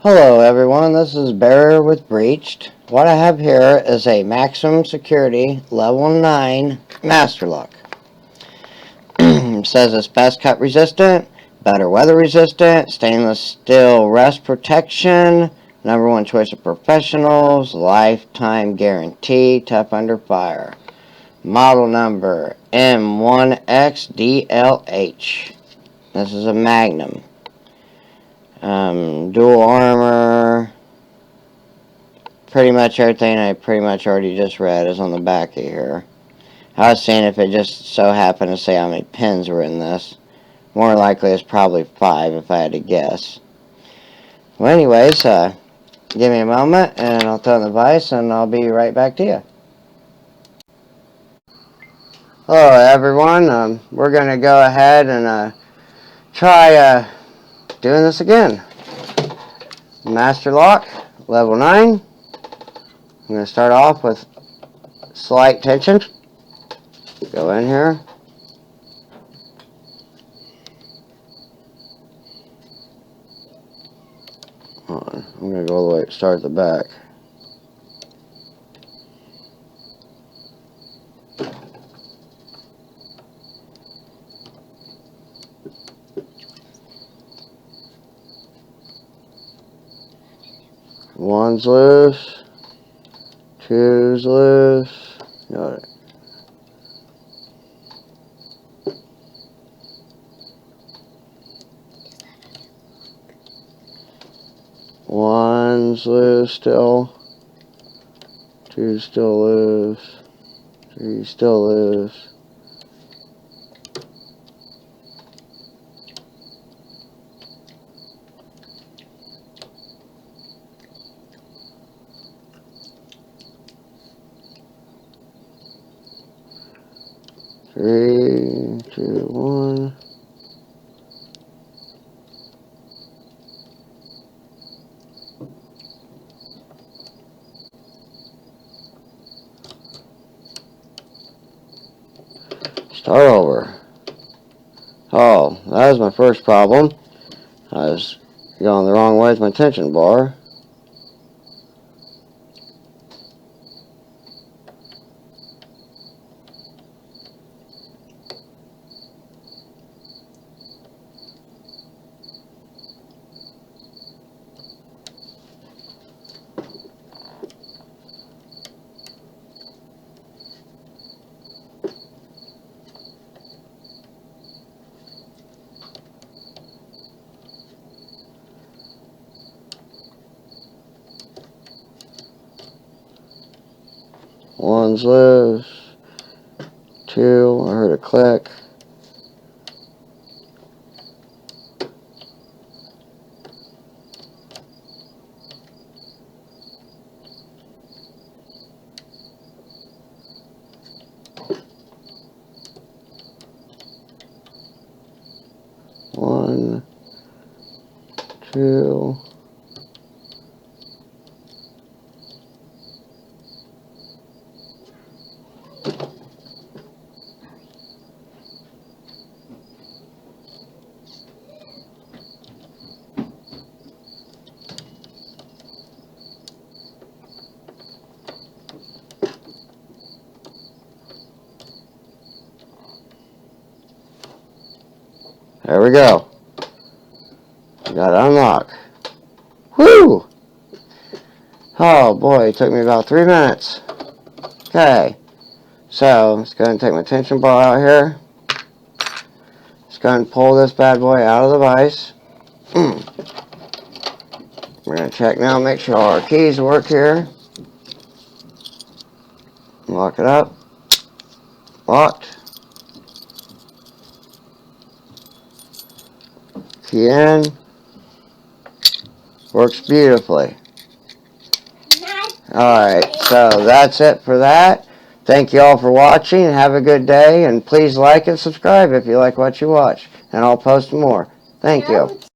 Hello everyone, this is Bearer with Breached. What I have here is a maximum security level 9 master lock. It says it's best cut resistant, better weather resistant, stainless steel rust protection, #1 choice of professionals, lifetime guarantee, tough under fire. Model number M1XDLH. This is a Magnum. Dual armor. Pretty much everything I pretty much already just read is on the back of here. I was saying if it just so happened to say how many pins were in this. More likely it's probably 5 if I had to guess. Well anyways, give me a moment and I'll throw in the vise and I'll be right back to you. Hello everyone, we're going to go ahead and try doing this again. Master lock, level 9. I'm going to start off with slight tension. Go in here. Hold on. I'm going to go all the way, start at the back. One's loose. Two's loose. Got it. One's loose still. Two's still loose. Three's still loose. Three, two, one. Start over. Oh, that was my first problem. I was going the wrong way with my tension bar. One's loose. Two, I heard a click. One, two. There we go. Got to unlock. Woo! Oh boy, it took me about 3 minutes. Okay. So, let's go ahead and take my tension bar out here. Let's go ahead and pull this bad boy out of the vise. We're going to check now, make sure all our keys work here. Lock it up. Locked. Key in. Works beautifully. Alright, so that's it for that. Thank you all for watching. Have a good day. And please like and subscribe if you like what you watch. And I'll post more. Thank you.